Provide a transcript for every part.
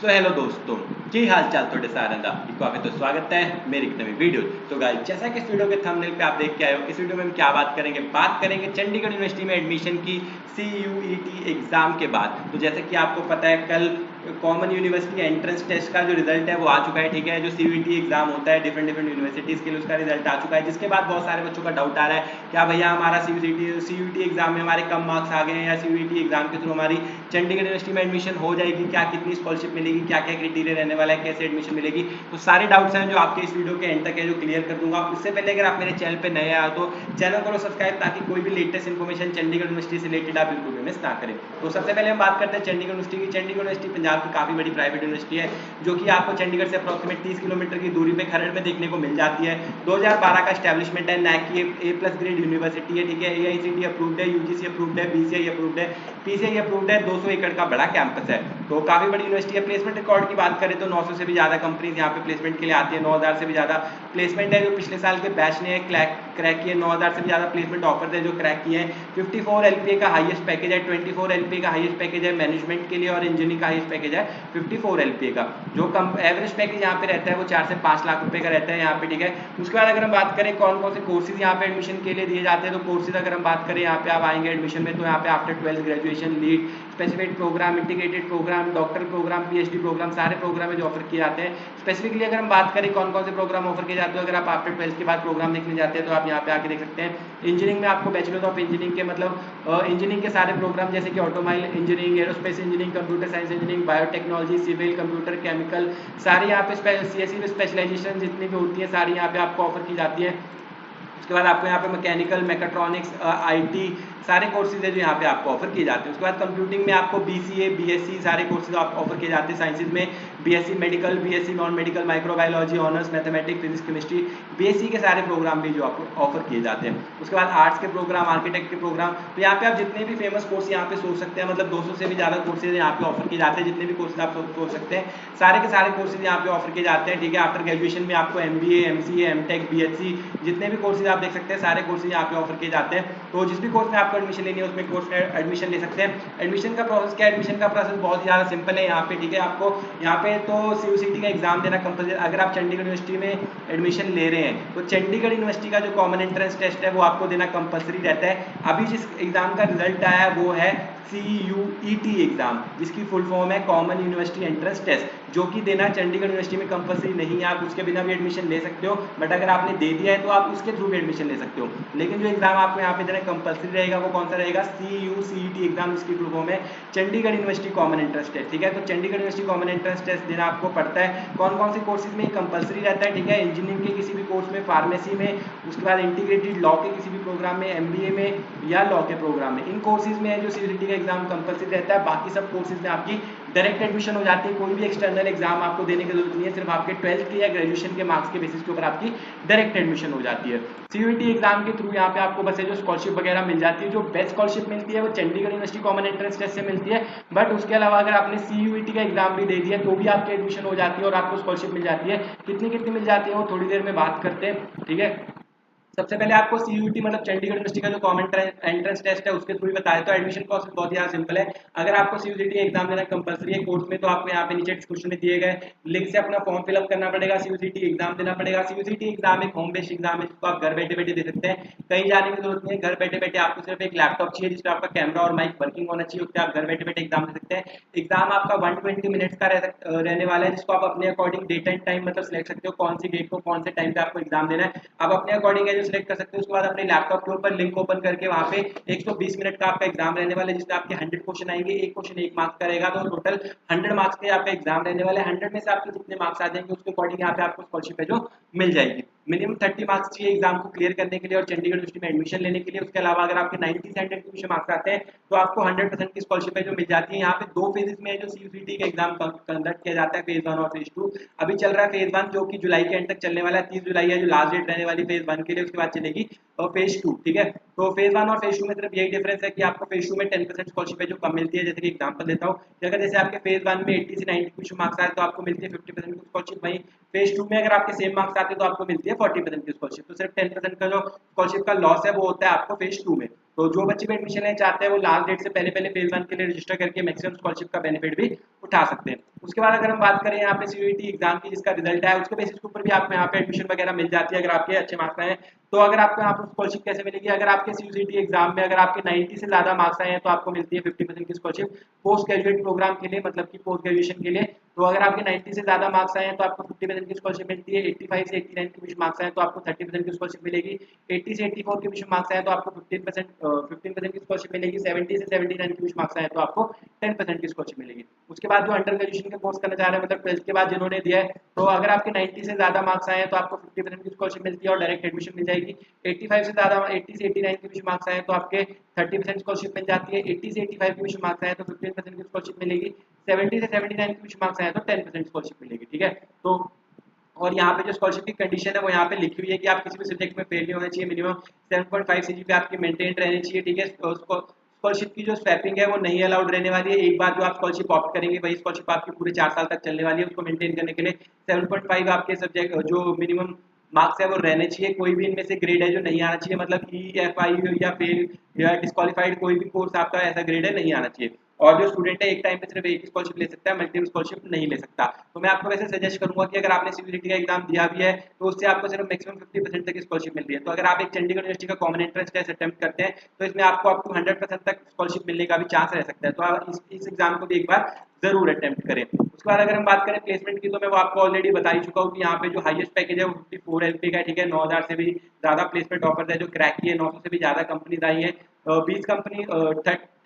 तो हेलो दोस्तों, की हाल चाल थोड़े सारे दा काफ़ी तो स्वागत है मेरी एक नवी वीडियो। तो गाइस, जैसा कि इस वीडियो के थंबनेल पे आप देख के आए हो, इस वीडियो में हम क्या बात करेंगे चंडीगढ़ यूनिवर्सिटी में एडमिशन की CUET एग्ज़ाम के बाद। तो जैसे कि आपको पता है, कल कॉमन यूनिवर्सिटी एंट्रेंस टेस्ट का जो रिजल्ट है वो आ चुका है, ठीक है। जो CUET एग्ज़ाम होता है डिफरेंट यूनिवर्सिटीज़ के लिए, उसका रिजल्ट आ चुका है, जिसके बाद बहुत सारे बच्चों का डाउट आ रहा है, क्या भैया हमारा CUET एग्ज़ाम में हमारे कम मार्क्स आ गए हैं, या CUET एग्ज़ाम के थ्रू हमारी चंडीगढ़ यूनिवर्सिटी में एडमिशन हो जाएगी, क्या कितनी स्कॉलरशिप मिलेगी, क्या क्या क्राइटेरिया रहने वाला है, कैसे एडमिशन मिलेगी। तो सारे डाउट्स हैं जो आपके इस वीडियो के एंड तक है, जो क्लियर कर दूंगा। उससे पहले अगर आप मेरे चैनल पे नए आए तो चैनल करो सब्सक्राइब, ताकि कोई भी लेटेस्ट इन्फॉर्मेशन चंडीगढ़ यूनिवर्सिटी से रिलेटेड आप बिल्कुल भी मिस ना करें। तो सबसे पहले हम बात करते हैं चंडीगढ़ यूनिवर्सिटी की। चंडीगढ़ यूनिवर्सिटी पंजाब की काफ़ी बड़ी प्राइवेट यूनिवर्सिटी है, जो कि आपको चंडीगढ़ से अप्रॉक्सीमेट 30 किलोमीटर की दूरी पे खरड़ में देखने को मिल जाती है। 2012 का स्टैब्लिशमेंट है, नैक की A+ ग्रेड यूनिवर्सिटी है, ठीक है। AICTE अप्रूव्ड है, UGC अप्रूव्ड है, BCI अप्रूव्ड है, PCI अप्रूव्ड है, 200 एकड़ का बड़ा कैंपस है। तो काफ़ी बड़ी यूनिवर्सिटी है। प्लेसमेंट रिकॉर्ड की बात करें तो 900 से भी ज़्यादा कंपनीज यहाँ पे प्लेसमेंट के लिए आती है। 9000 से भी ज़्यादा प्लेसमेंट है जो पिछले साल के बैच ने क्रैक किए। 9000 से भी ज़्यादा प्लेसमेंट ऑफर है जो क्रैक किए हैं। 54 LPA का हाईएस्ट पैकेज है, 24 LPA का हाईएस्ट पैकेज है मैनेजमेंट के लिए, और इंजीनियरिंग का हाईएस्ट पैकेज है 54 LPA का। जो एवरेज पैकेज यहाँ पे रहता है वो 4 से 5 लाख रुपए का रहता है यहाँ पे, ठीक है। उसके बाद अगर हम बात करें कौन कौन से कोर्सेज यहाँ पे एडमिशन के लिए दिए जाते हैं, तो कोर्सेज अगर हम बात करें, यहाँ पे आप आएंगे एडमिशन में, तो यहाँ पे after 12th graduation, lead, specific program, integrated program, doctor program, PhD program, सारे प्रोग्राम जो ऑफर किए जाते हैं। स्पेसिफिकली अगर हम बात करें कौन कौन से प्रोग्राम ऑफर किए जाते हैं, अगर आप आफ्टर 12th के बाद प्रोग्राम देखने जाते हैं तो आप यहाँ पे आके देख सकते हैं। इंजीनियरिंग में आपको बैचलर ऑफ इंजीनियरिंग के मतलब इंजीनियरिंग के सारे प्रोग्राम, जैसे कि automobile engineering, aerospace engineering, computer science engineering, biotechnology, civil, computer, chemical, सारी यहाँ पे CSE में स्पेशलाइजेशन जितनी भी होती है सारी यहाँ पे आपको ऑफर की जाती है। उसके बाद आपको यहाँ पे मैकेनिकल, मैकेट्रॉनिक्स, IT सारे कोर्सेज है जो यहाँ पे आपको ऑफर किए जाते हैं। उसके बाद कंप्यूटिंग में आपको BCA, BSc सारे कोर्सेज आप ऑफर किए जाते हैं। साइंसेज में BSc medical, BSc non medical, microbiology, honours mathematics, physics, chemistry, BSc के सारे प्रोग्राम भी जो आपको ऑफर किए जाते हैं। उसके बाद आर्ट्स के प्रोग्राम, आर्किटेक्ट के प्रोग्राम, तो यहाँ पे आप जितने भी फेमस कोर्स यहाँ पे सोच सकते हैं, मतलब 200 से भी ज़्यादा कोर्सेज यहाँ पे ऑफर किए जाते हैं। जितने भी कोर्सेज आप सोच सकते हैं सारे के सारे कोर्सेज यहाँ पे ऑफर किए जाते हैं, ठीक है। आफ्टर ग्रेजुएशन में आपको MBA, MCA, MTech, BHC जितने भी कोर्सेज आप देख सकते हैं सारे कोर्सेज यहाँ पे ऑफर किए जाते हैं। तो जिस भी कोर्स में आपको एडमिशन लेनी है उसमें कोर्स में एडमिशन ले सकते हैं। एडमिशन का प्रोसेस क्या है? एडमिशन का प्रोसेस बहुत ज़्यादा सिंपल है यहाँ पे, ठीक है। आपको यहाँ पे तो CUET का एग्जाम देना कंपलसरी। अगर आप चंडीगढ़ यूनिवर्सिटी में एडमिशन ले रहे हैं तो चंडीगढ़ यूनिवर्सिटी का जो कॉमन एंट्रेंस टेस्ट है वो आपको देना कंपलसरी रहता है। अभी जिस एग्जाम का रिजल्ट आया है वो है CUET एग्जाम, जिसकी फुल फॉर्म है कॉमन यूनिवर्सिटी एंट्रेंस टेस्ट, जो कि देना चंडीगढ़ यूनिवर्सिटी में कंपलसरी नहीं है। आप उसके बिना भी एडमिशन ले सकते हो, बट अगर आपने दे दिया है तो आप उसके थ्रू भी एडमिशन ले सकते हो। लेकिन जो एग्जाम आपको यहाँ पे देना कंपलसरी रहेगा वो कौन सा रहेगा? CUET एग्जाम, जिसकी फुल फॉर्म है Chandigarh university common entrance test, ठीक है। तो Chandigarh university common entrance test देना आपको पड़ता है। कौन कौन से कोर्सेज में कंपलसरी रहता है, ठीक है? इंजीनियरिंग के किसी भी कोर्स में, फार्मेसी में, उसके बाद इंटीग्रेटेड लॉ के किसी भी प्रोग्राम में, MBA में या लॉ के प्रोग्राम में, इन कोर्सेज में जो CUET का एग्जाम कंपलसरी रहता है। बाकी सब कोर्सेज में आपकी डायरेक्ट एडमिशन हो जाती है। कोई भी एक्सटर्नल एग्जाम आपको देने की जरूरत नहीं है, सिर्फ आपके 12th के या ग्रेजुएशन के मार्क्स के बेसिस के ऊपर आपकी डायरेक्ट एडमिशन हो जाती है। CUET एग्जाम के थ्रू यहाँ पे आपको बस जो स्कॉलरशिप वगैरह मिल जाती है। जो बेस्ट स्कॉलरशिप मिलती है वो Chandigarh university common entrance test से मिलती है, बट उसके अलावा अगर आपने CUET का एग्जाम भी दे दिया तो भी आपकी एडमिशन हो जाती है और आपको स्कॉलरशिप मिल जाती है। कितनी कितनी मिल जाती है वो थोड़ी देर में बात करते हैं, ठीक है। सबसे पहले आपको CUET मतलब चंडीगढ़ यूनिवर्सिटी का जो कॉमन एंट्रेंस टेस्ट है उसके थ्रू ही बताया। तो एडमिशन प्रोसेस बहुत ज़्यादा सिंपल है। अगर आपको CUET एग्जाम देना कंपलसरी है कोर्स में, तो आपको यहाँ पे नीचे डिस्क्रिप्शन में दिए गए लिंक से अपना फॉर्म फिलअप करना पड़ेगा, CUET एग्जाम देना पड़ेगा। CUET एग्जाम एक होम बेस्ड एग्जाम है जिसको आप घर बैठे बैठे दे सकते हैं, कहीं जाने की जरूरत नहीं है। घर बैठे बैठे आपको सिर्फ एक लैपटॉप चाहिए जिसका आपका कैमरा और माइक वर्किंग होना चाहिए, उससे आप घर बैठे बैठे एग्जाम दे सकते हैं। एग्जाम आपका 120 मिनट्स का रहने वाला है, जिसको आप अपने अकॉर्डिंग डेट एंड टाइम मतलब सिलेक्ट सकते हो, कौन सी डेट को कौन से टाइम पे आपको एग्जाम देना है, आप अपने अकॉर्डिंग जो सिलेक्ट कर सकते हो। उसके बाद अपने लैपटॉप के ऊपर लिंक ओपन करके वहां पे 120 मिनट का आपका एग्जाम रहने वाला है, जिसमें आपके 100 क्वेश्चन आएंगे। एक क्वेश्चन 1 मार्क्स का रहेगा, तो टोटल 100 मार्क्स के आपका एग्जाम रहने वाले। 100 में से आपके जितने मार्क्स आ जाएंगे उसके अकॉर्डिंग यहाँ पे आपको स्कॉलरशिप है जो मिल जाएगी। मिनिमम 30 मार्क्स चाहिए एग्जाम को क्लियर करने के लिए और चंडीगढ़ यूनिवर्सिटी में एडमिशन लेने के लिए। उसके अलावा अगर आपके 90 से 100 मार्क्स आते हैं तो आपको 100% की स्कॉलरशिप है जो मिल जाती है। यहाँ पे 2 फेजेस में है जो CUET का एग्जाम कंडक्ट किया जाता है, फेज 1 और फेज 2। अभी चल रहा है फेज 1 जो कि जुलाई के एंड तक चलने वाला है, 30 जुलाई है जो लास्ट डेट रहने वाली फेज 1 के लिए। उसके बाद चलेगी फेज 2, ठीक है। तो फेज 1 और फेज 2 में सिर्फ यही डिफरेंस है कि आपको फेज 2 में 10% स्कॉलरशिप है जो कम मिलती है। जैसे कि एग्जांपल देता हूँ, अगर जैसे आपके फेज 1 में 80 से 90 मार्क्स आए तो आपको मिलती है 50% की स्कॉलरशिप। वहीं फेज 2 में अगर आपके सेम मार्क्स आते हैं तो आपको मिलती है 40% की स्कॉलरशिप। तो सिर्फ 10% का जो स्कॉलरशिप का लॉस है वो होता है आपको फेज 2 में। तो जो बच्चे भी एडमिशन लेना चाहते हैं वो लास्ट डेट से पहले पहले फेज 1 के लिए रजिस्टर करके मैक्सिमम स्कॉलरशिप का बेनिफिट भी उठा सकते हैं। उसके बाद अगर हम बात करें यहाँ पे सीयूईटी एग्जाम की जिसका रिजल्ट है उसके बेसिस के ऊपर भी आपको यहाँ पे एडमिशन वगैरह मिल जाती है अगर आपके अच्छे मार्क्स आए हैं। तो अगर आपको यहाँ पर स्कॉलरशिप कैसे मिलेगी, अगर आपके सीयूईटी एग्जाम में अगर आपके 90 से ज्यादा मार्क्स आए हैं तो आपको मिलती है 50% की स्कॉलरशिप पोस्ट ग्रेजुएट प्रोग्राम के लिए, मतलब कि पोस्ट ग्रेजुएशन के लिए। तो अगर आपके 90 से ज्यादा मार्क्स आए हैं तो आपको 50% की स्कॉलरशिप मिलती है। 85 से 89 के बीच मार्क्स आए तो आपको 30% की स्कॉलरशिप मिलेगी। 80 से 84 के बीच मार्क्स आए तो आपको 15% की स्कॉलरशिप मिलेगी। 70 से 79 के बीच मार्क्स आए तो आपको 10% की स्कॉलरशिप मिलेगी। उसके बाद जो अंडर ग्रेजुएशन के कोर्स करना चाह रहे हैं मतलब 12th के बाद जिन्होंने दिया है, तो अगर आपके 90 से ज्यादा मार्क्स आए तो आपको 50% की स्कॉलरशिप मिलती है और डायरेक्ट एडमिशन मिल जाएगी। 85 से ज्यादा 80 से 89 के बीच मार्क्स आए तो आपके 30% स्कॉलरशिप मिल जाती है। 80 से 85 के बीच मार्क्स आए तो 15% की स्कॉलरशिप मिलेगी। 70 से 79 के बीच मार्क्स आए तो 10% स्कॉलरशिप मिलेगी। ठीक है, तो और यहाँ पे जो स्कॉलरशिप की कंडीशन है वो यहाँ पे लिखी हुई है कि आप किसी भी सब्जेक्ट में फेल नहीं होना चाहिए, मिनिमम 7.5 सीजीपीए आपकी मेंटेन रहनी चाहिए। ठीक है, स्कॉलरशिप की जो स्वैपिंग है वो नहीं अलाउड रहने वाली है। एक बार जो आप स्कॉलरशिप ऑप्ट करेंगे वही स्कॉलरशिप आपकी पूरे 4 साल तक चलने वाली है। उसको मेंटेन करने के लिए 7.5 आपके सब्जेक्ट जो मिनिमम मार्क्स है वो रहने चाहिए। कोई भी इनमें से ग्रेड है जो नहीं आना चाहिए, मतलब EFI या फेल या डिस्क्वालीफाइड कोई भी कोर्स आपका ऐसा ग्रेड है नहीं आना चाहिए। और जो स्टूडेंट है एक टाइम पे सिर्फ एक ही स्कॉलरशिप ले सकता है, मल्टीपल स्कॉलरशिप नहीं ले सकता। तो मैं आपको वैसे सजेस्ट करूंगा कि अगर आपने सीयूईटी का एग्जाम दिया भी है तो उससे आपको सिर्फ मैक्सिमम 50% तक की स्कॉलरशिप मिल रही है। तो अगर आप एक चंडीगढ़ यूनिवर्सिटी का कॉमन एंट्रेंस टेस्ट अटेम्प्ट करते हैं तो इसमें आपको अप टू 100% तक स्कॉलरशिप मिलने का भी चांस रह सकता है। तो आप इस एग्जाम को भी एक बार जरूर अटेम्प्ट करें। उसके बाद अगर हम बात करें प्लेसमेंट की तो मैं वो आपको ऑलरेडी बता ही चुका हूँ कि यहाँ पे जो हाईएस्ट पैकेज है वो 54 LP का है। ठीक है, 9000 से भी ज्यादा प्लेसमेंट ऑफर है जो क्रैक की है। 900 से भी ज्यादा कंपनीज आई है। 20 कंपनी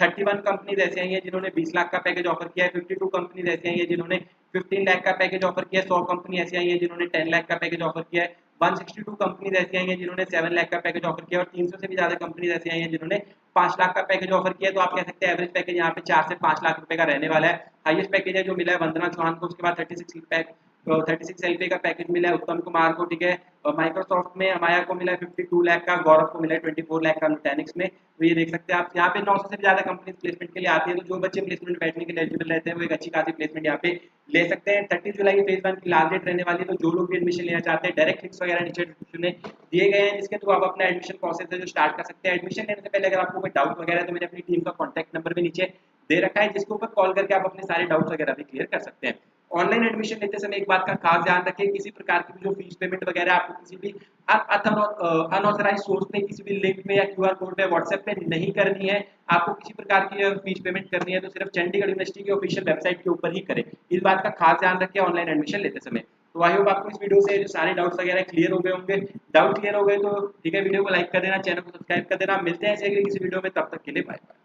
31 कंपनीज ऐसी आई हैं जिन्होंने 20 लाख का पैकेज ऑफर किया है। 52 कंपनीज ऐसी आई हैं जिन्होंने 15 लाख का पैकेज ऑफर किया है। 100 कंपनी ऐसी आई हैं जिन्होंने 10 लाख का पैकेज ऑफर किया है। 162 कंपनीज ऐसी आई हैं जिन्होंने 7 लाख का पैकेज ऑफर किया है और 300 से भी ज्यादा कंपनीज ऐसी आई हैं जिन्होंने 5 लाख का पैकेज ऑफर किया है। तो आप कह सकते हैं एवरेज पैकेज यहाँ पे 4 से 5 लाख रुपए का रहने वाला है। हाईएस्ट पैकेज है जो मिला है वंदना चौहान को, उसके बाद 36 LP का पैकेज मिला है उत्तम कुमार को। ठीक है, माइक्रोसॉफ्ट में अमाया को मिला है 52 लाख का, गौरव को मिला है 24 लाख का नुटैनिक्स में। तो ये देख सकते हैं आप यहाँ पे 900 से ज्यादा कंपनी प्लेसमेंट के लिए आती है। तो जो बच्चे प्लेसमेंट बैठने के लिए एलिजिबल रहते हैं वो एक अच्छी खासी प्लेसमेंट यहाँ पे ले सकते हैं। 30 जुलाई फेज 1 की लास्ट डेट रहने वाली है। तो जो लोग भी एडमिशन लेना चाहते हैं डायरेक्ट लिंक्स वगैरह नीचे डिस्क्रिप्शन में दिए गए हैं जिसके थ्रू आप अपना एडमिशन प्रोसेस है जो स्टार्ट कर सकते हैं। एडमिशन लेने से पहले अगर आपको कोई डाउट वगैरह है तो मैंने अपनी टीम का कॉन्टैक्ट नंबर भी नीचे दे रखा है जिसके ऊपर कॉल करके आप अपने सारे डाउट्स वगैरह भी क्लियर कर सकते हैं। ऑनलाइन एडमिशन लेते समय एक बात का खास ध्यान रखें, किसी प्रकार की जो फीस पेमेंट वगैरह आपको किसी भी अनऑथराइज सोर्स पे, किसी भी लिंक पे या QR कोड पे व्हाट्सएप पे नहीं करनी है। आपको किसी प्रकार की फीस पेमेंट करनी है तो सिर्फ चंडीगढ़ यूनिवर्सिटी की ऑफिशियल वेबसाइट के ऊपर ही करें। इस बात का खास ध्यान रखें ऑनलाइन एडमिशन लेते समय। तो आई होप आपको इस वीडियो से जो सारे डाउट्स वगैरह क्लियर हो गए होंगे। डाउट क्लियर हो गए तो ठीक है, वीडियो को लाइक कर देना, चैनल को सब्सक्राइब कर देना। मिलते हैं ऐसे अगली किसी वीडियो में, तब तक के लिए बाय बाय।